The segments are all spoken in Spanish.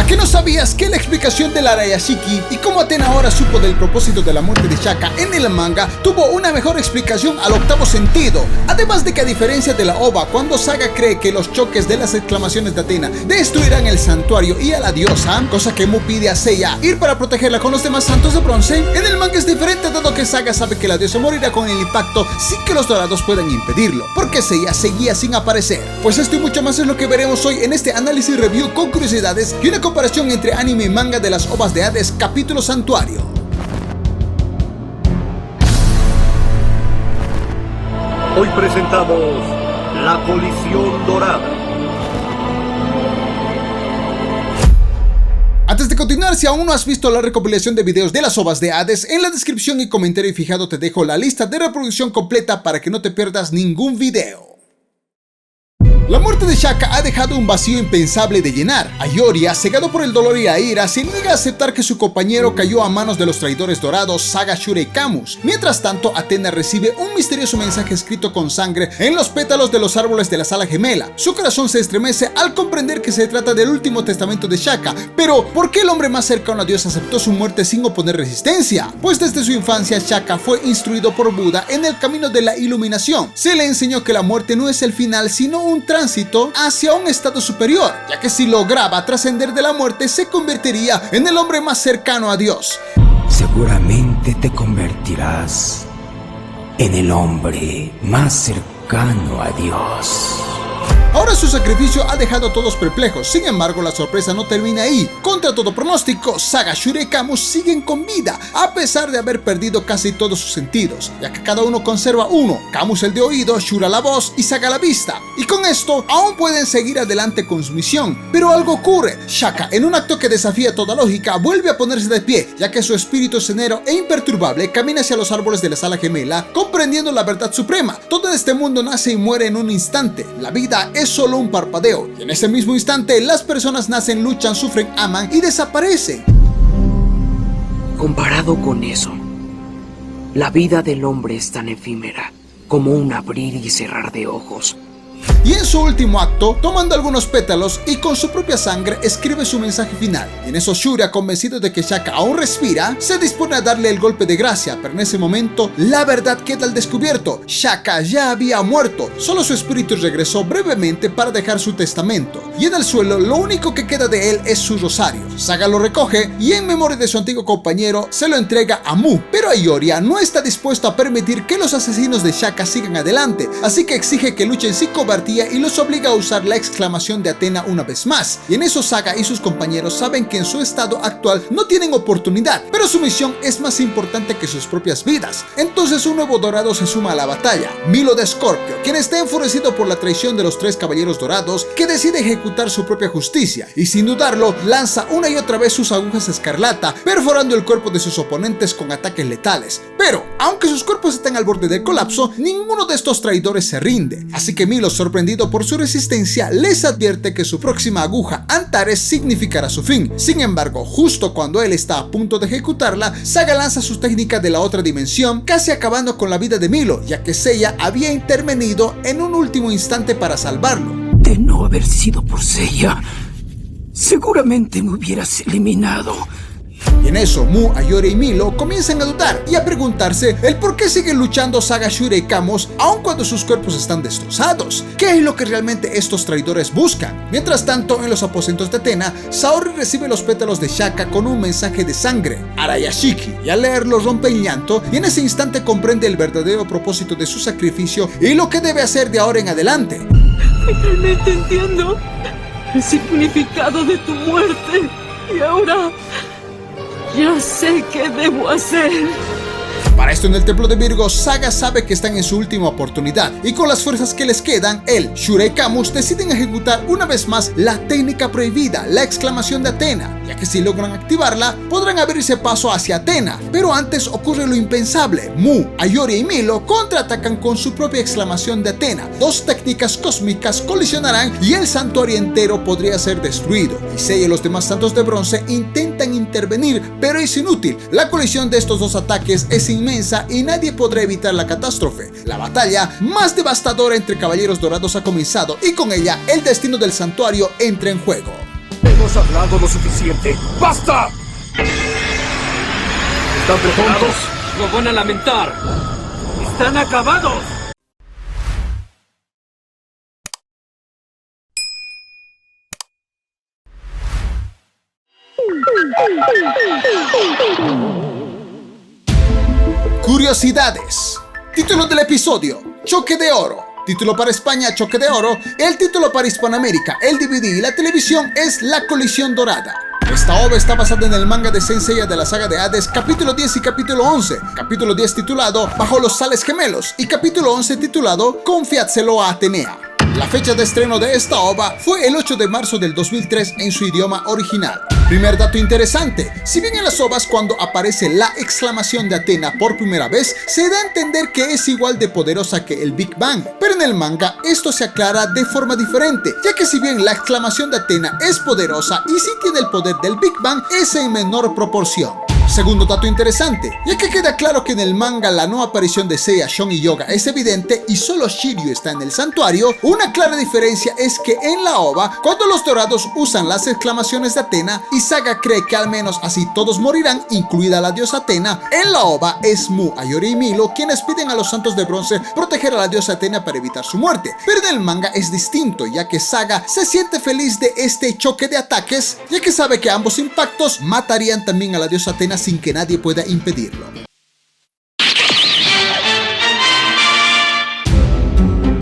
¿A qué no sabías que la explicación del Arayashiki y cómo Atena ahora supo del propósito de la muerte de Shaka en el manga tuvo una mejor explicación al octavo sentido? Además de que, a diferencia de la OVA, cuando Saga cree que los choques de las exclamaciones de Atena destruirán el santuario y a la diosa, cosa que Mu pide a Seiya ir para protegerla con los demás santos de bronce, en el manga es diferente, dado que Saga sabe que la diosa morirá con el impacto sin que los dorados puedan impedirlo, porque Seiya seguía sin aparecer. Pues esto y mucho más es lo que veremos hoy en este análisis review con curiosidades y una comparación entre anime y manga de las OVAs de Hades capítulo Santuario. Hoy presentamos La Colisión Dorada. Antes de continuar, si aún no has visto la recopilación de videos de las OVAs de Hades, en la descripción y comentario fijado te dejo la lista de reproducción completa para que no te pierdas ningún video. La muerte de Shaka ha dejado un vacío impensable de llenar. Ayoria, cegado por el dolor y la ira, se niega a aceptar que su compañero cayó a manos de los traidores dorados Saga, Shura y Camus. Mientras tanto, Atena recibe un misterioso mensaje escrito con sangre en los pétalos de los árboles de la sala gemela. Su corazón se estremece al comprender que se trata del último testamento de Shaka. Pero, ¿por qué el hombre más cercano a Dios aceptó su muerte sin oponer resistencia? Pues desde su infancia, Shaka fue instruido por Buda en el camino de la iluminación. Se le enseñó que la muerte no es el final, sino un tránsito hacia un estado superior, ya que si lograba trascender de la muerte se convertiría en el hombre más cercano a Dios. Seguramente te convertirás en el hombre más cercano a Dios. Ahora su sacrificio ha dejado a todos perplejos, sin embargo la sorpresa no termina ahí. Contra todo pronóstico, Saga, Shura y Camus siguen con vida, a pesar de haber perdido casi todos sus sentidos, ya que cada uno conserva uno, Camus el de oído, Shura la voz y Saga la vista. Y con esto, aún pueden seguir adelante con su misión, pero algo ocurre. Shaka, en un acto que desafía toda lógica, vuelve a ponerse de pie, ya que su espíritu cenero e imperturbable camina hacia los árboles de la sala gemela, comprendiendo la verdad suprema. Todo en este mundo nace y muere en un instante, la vida es solo un parpadeo, y en ese mismo instante las personas nacen, luchan, sufren, aman y desaparecen. Comparado con eso, la vida del hombre es tan efímera como un abrir y cerrar de ojos. Y en su último acto, tomando algunos pétalos y con su propia sangre, escribe su mensaje final. Y en eso Shura, convencido de que Shaka aún respira, se dispone a darle el golpe de gracia, pero en ese momento la verdad queda al descubierto. Shaka ya había muerto, solo su espíritu regresó brevemente para dejar su testamento. Y en el suelo lo único que queda de él es su rosario. Saga lo recoge y en memoria de su antiguo compañero se lo entrega a Mu. Pero Ayoria no está dispuesto a permitir que los asesinos de Shaka sigan adelante, así que exige que luchen sin cobardía y los obliga a usar la exclamación de Atena una vez más. Y en eso Saga y sus compañeros saben que en su estado actual no tienen oportunidad, pero su misión es más importante que sus propias vidas. Entonces un nuevo dorado se suma a la batalla, Milo de Scorpio, quien está enfurecido por la traición de los tres caballeros dorados, que decide ejecutar su propia justicia y sin dudarlo lanza una y otra vez sus agujas escarlata, perforando el cuerpo de sus oponentes con ataques letales. Pero aunque sus cuerpos están al borde del colapso, ninguno de estos traidores se rinde, así que Milo, sorprendido por su resistencia, les advierte que su próxima aguja, Antares, significará su fin. Sin embargo, justo cuando él está a punto de ejecutarla, Saga lanza sus técnicas de la otra dimensión, casi acabando con la vida de Milo, ya que Seiya había intervenido en un último instante para salvarlo. De no haber sido por Seiya, seguramente me hubieras eliminado. Y en eso, Mu, Ayoria y Milo comienzan a dudar y a preguntarse el por qué siguen luchando Saga, Shura y Camus aun cuando sus cuerpos están destrozados. ¿Qué es lo que realmente estos traidores buscan? Mientras tanto, en los aposentos de Atena, Saori recibe los pétalos de Shaka con un mensaje de sangre, Arayashiki, y al leerlo rompe en llanto y en ese instante comprende el verdadero propósito de su sacrificio y lo que debe hacer de ahora en adelante. Finalmente entiendo el significado de tu muerte y ahora ya sé qué debo hacer. Para esto, en el templo de Virgo, Saga sabe que están en su última oportunidad y con las fuerzas que les quedan, él, Shura y Camus deciden ejecutar una vez más la técnica prohibida, la exclamación de Atena, ya que si logran activarla, podrán abrirse paso hacia Atena. Pero antes ocurre lo impensable. Mu, Ayoria y Milo contraatacan con su propia exclamación de Atena. Dos técnicas cósmicas colisionarán y el santuario entero podría ser destruido. Y Seiya y los demás santos de bronce intentan intervenir, pero es inútil. La colisión de estos dos ataques es inmensa y nadie podrá evitar la catástrofe. La batalla más devastadora entre caballeros dorados ha comenzado y con ella el destino del santuario entra en juego. Hemos has hablado lo suficiente. ¡Basta! ¿Están preparados? Lo van a lamentar. ¡Están acabados! Curiosidades. Título del episodio: Choque de Oro. Título para España: Choque de Oro. El título para Hispanoamérica, el DVD y la televisión es La Colisión Dorada. Esta obra está basada en el manga de Saint Seiya de la saga de Hades, capítulo 10 y capítulo 11. Capítulo 10 titulado Bajo los Sales Gemelos y capítulo 11 titulado Confiádselo a Atenea. La fecha de estreno de esta obra fue el 8 de marzo del 2003 en su idioma original. Primer dato interesante: si bien en las ovas cuando aparece la exclamación de Atena por primera vez, se da a entender que es igual de poderosa que el Big Bang, pero en el manga esto se aclara de forma diferente, ya que si bien la exclamación de Atena es poderosa y sí tiene el poder del Big Bang, es en menor proporción. Segundo dato interesante, ya que queda claro que en el manga la no aparición de Seiya, Shon y Yoga es evidente y solo Shiryu está en el santuario, una clara diferencia es que en la OVA, cuando los dorados usan las exclamaciones de Atena y Saga cree que al menos así todos morirán, incluida la diosa Atena, en la OVA es Mu, Ayori y Milo quienes piden a los santos de bronce proteger a la diosa Atena para evitar su muerte, pero en el manga es distinto, ya que Saga se siente feliz de este choque de ataques, ya que sabe que ambos impactos matarían también a la diosa Atena sin que nadie pueda impedirlo.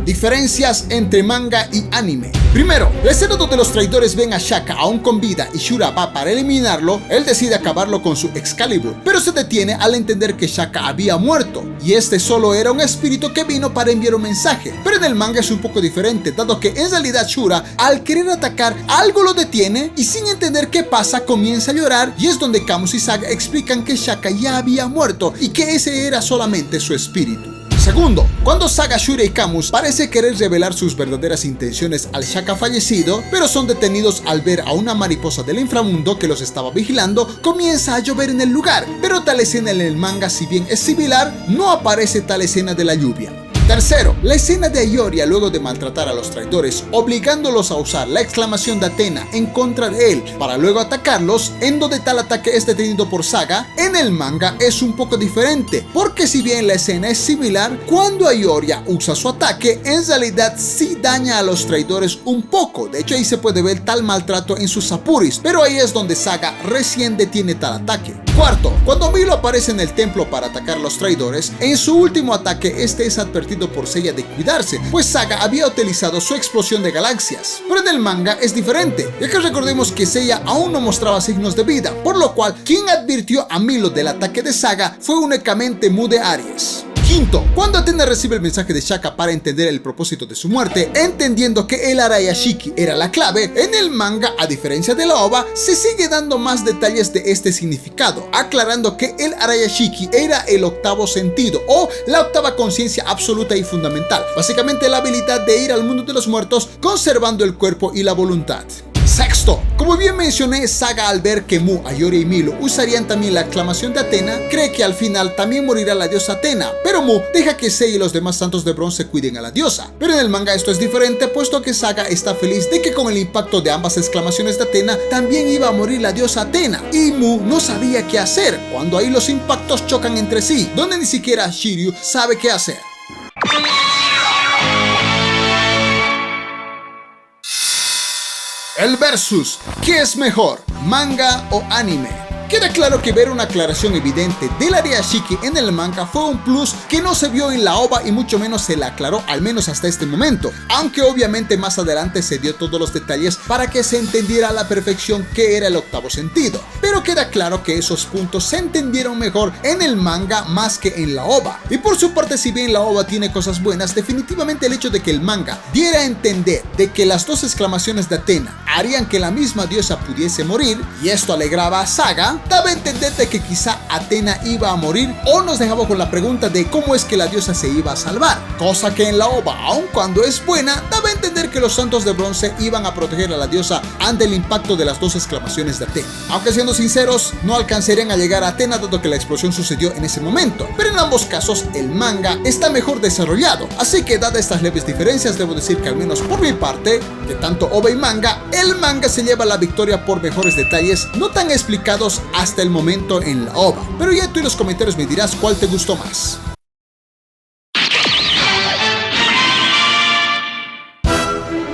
Diferencias entre manga y anime. Primero, la escena donde los traidores ven a Shaka aún con vida y Shura va para eliminarlo, él decide acabarlo con su Excalibur, pero se detiene al entender que Shaka había muerto, y este solo era un espíritu que vino para enviar un mensaje. Pero en el manga es un poco diferente, dado que en realidad Shura, al querer atacar, algo lo detiene y sin entender qué pasa comienza a llorar, y es donde Camus y Saga explican que Shaka ya había muerto y que ese era solamente su espíritu. Segundo, cuando Saga, Shura y Camus parece querer revelar sus verdaderas intenciones al Shaka fallecido, pero son detenidos al ver a una mariposa del inframundo que los estaba vigilando, comienza a llover en el lugar, pero tal escena en el manga, si bien es similar, no aparece tal escena de la lluvia. Tercero, la escena de Ayoria luego de maltratar a los traidores, obligándolos a usar la exclamación de Atena en contra de él para luego atacarlos, en donde tal ataque es detenido por Saga, en el manga es un poco diferente, porque si bien la escena es similar, cuando Ayoria usa su ataque, en realidad sí daña a los traidores un poco. De hecho ahí se puede ver tal maltrato en sus Sapuris, pero ahí es donde Saga recién detiene tal ataque. Cuarto, cuando Milo aparece en el templo para atacar a los traidores, en su último ataque este es advertido por Seiya de cuidarse, pues Saga había utilizado su explosión de galaxias. Pero en el manga es diferente, ya que recordemos que Seiya aún no mostraba signos de vida, por lo cual quien advirtió a Milo del ataque de Saga fue únicamente Mu de Aries. Quinto, cuando Atena recibe el mensaje de Shaka para entender el propósito de su muerte, entendiendo que el Arayashiki era la clave, en el manga, a diferencia de la OVA, se sigue dando más detalles de este significado, aclarando que el Arayashiki era el octavo sentido o la octava conciencia absoluta y fundamental, básicamente la habilidad de ir al mundo de los muertos conservando el cuerpo y la voluntad. Sexto, como bien mencioné, Saga al ver que Mu, Ayori y Milo usarían también la exclamación de Atena, cree que al final también morirá la diosa Atena, pero Mu deja que Sei y los demás santos de bronce cuiden a la diosa. Pero en el manga esto es diferente, puesto que Saga está feliz de que con el impacto de ambas exclamaciones de Atena también iba a morir la diosa Atena, y Mu no sabía qué hacer, cuando ahí los impactos chocan entre sí, donde ni siquiera Shiryu sabe qué hacer. El versus, ¿qué es mejor, manga o anime? Queda claro que ver una aclaración evidente del Arayashiki en el manga fue un plus que no se vio en la OVA y mucho menos se la aclaró, al menos hasta este momento, aunque obviamente más adelante se dio todos los detalles para que se entendiera a la perfección qué era el octavo sentido, pero queda claro que esos puntos se entendieron mejor en el manga más que en la OVA. Y por su parte, si bien la OVA tiene cosas buenas, definitivamente el hecho de que el manga diera a entender de que las dos exclamaciones de Atena harían que la misma diosa pudiese morir, y esto alegraba a Saga, daba a entender de que quizá Atena iba a morir, o nos dejaba con la pregunta de cómo es que la diosa se iba a salvar, cosa que en la ova, aun cuando es buena, daba a entender que los santos de bronce iban a proteger a la diosa ante el impacto de las dos exclamaciones de Atena. Aunque siendo sinceros, no alcanzarían a llegar a Atena dado que la explosión sucedió en ese momento, pero en ambos casos el manga está mejor desarrollado, así que dadas estas leves diferencias, debo decir que al menos por mi parte, que tanto ova y manga, el manga se lleva la victoria por mejores detalles no tan explicados hasta el momento en la ova. Pero ya tú en los comentarios me dirás cuál te gustó más.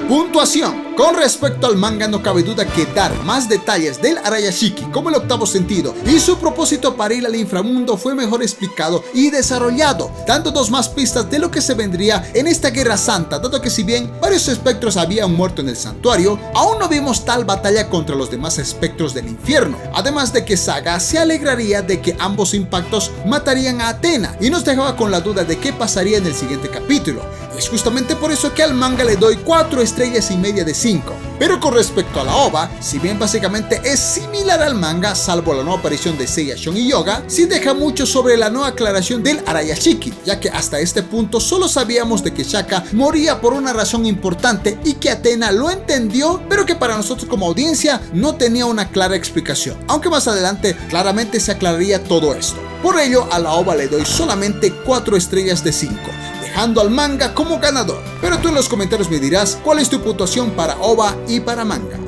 Puntuación. Con respecto al manga, no cabe duda que dar más detalles del Arayashiki como el octavo sentido y su propósito para ir al inframundo fue mejor explicado y desarrollado, dándonos más pistas de lo que se vendría en esta guerra santa, dado que si bien varios espectros habían muerto en el santuario, aún no vimos tal batalla contra los demás espectros del infierno, además de que Saga se alegraría de que ambos impactos matarían a Atena y nos dejaba con la duda de qué pasaría en el siguiente capítulo. Es justamente por eso que al manga le doy 4,5 estrellas de 5. Pero con respecto a la ova, si bien básicamente es similar al manga, salvo la nueva aparición de Seiya, Shun y Yoga, sí deja mucho sobre la no aclaración del Arayashiki, ya que hasta este punto solo sabíamos de que Shaka moría por una razón importante y que Atena lo entendió, pero que para nosotros como audiencia no tenía una clara explicación, aunque más adelante claramente se aclararía todo esto. Por ello, a la ova le doy solamente 4 estrellas de 5. Dejando al manga como ganador. Pero tú en los comentarios me dirás cuál es tu puntuación para ova y para manga.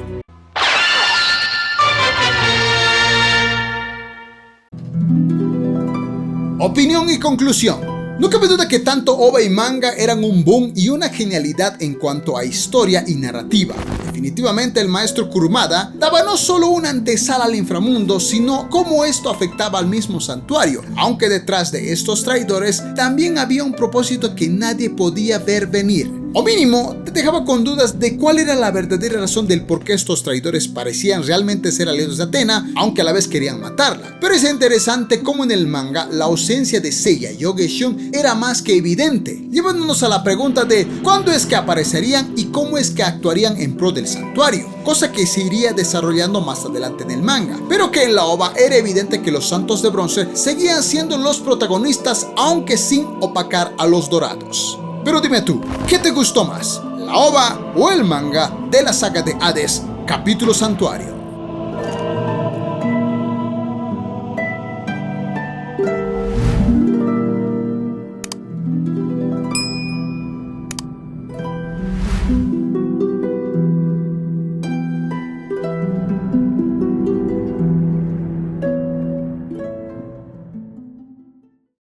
Opinión y conclusión. No cabe duda que tanto ova y manga eran un boom y una genialidad en cuanto a historia y narrativa. Definitivamente el maestro Kurumada daba no solo una antesala al inframundo, sino cómo esto afectaba al mismo santuario, aunque detrás de estos traidores también había un propósito que nadie podía ver venir. O mínimo, te dejaba con dudas de cuál era la verdadera razón del por qué estos traidores parecían realmente ser aliados de Atena, aunque a la vez querían matarla. Pero es interesante cómo en el manga la ausencia de Seiya y Yoga y Shun era más que evidente, llevándonos a la pregunta de cuándo es que aparecerían y cómo es que actuarían en pro del santuario, cosa que se iría desarrollando más adelante en el manga, pero que en la ova era evidente que los santos de bronce seguían siendo los protagonistas, aunque sin opacar a los dorados. Pero dime tú, ¿qué te gustó más? ¿La ova o el manga de la saga de Hades, capítulo Santuario?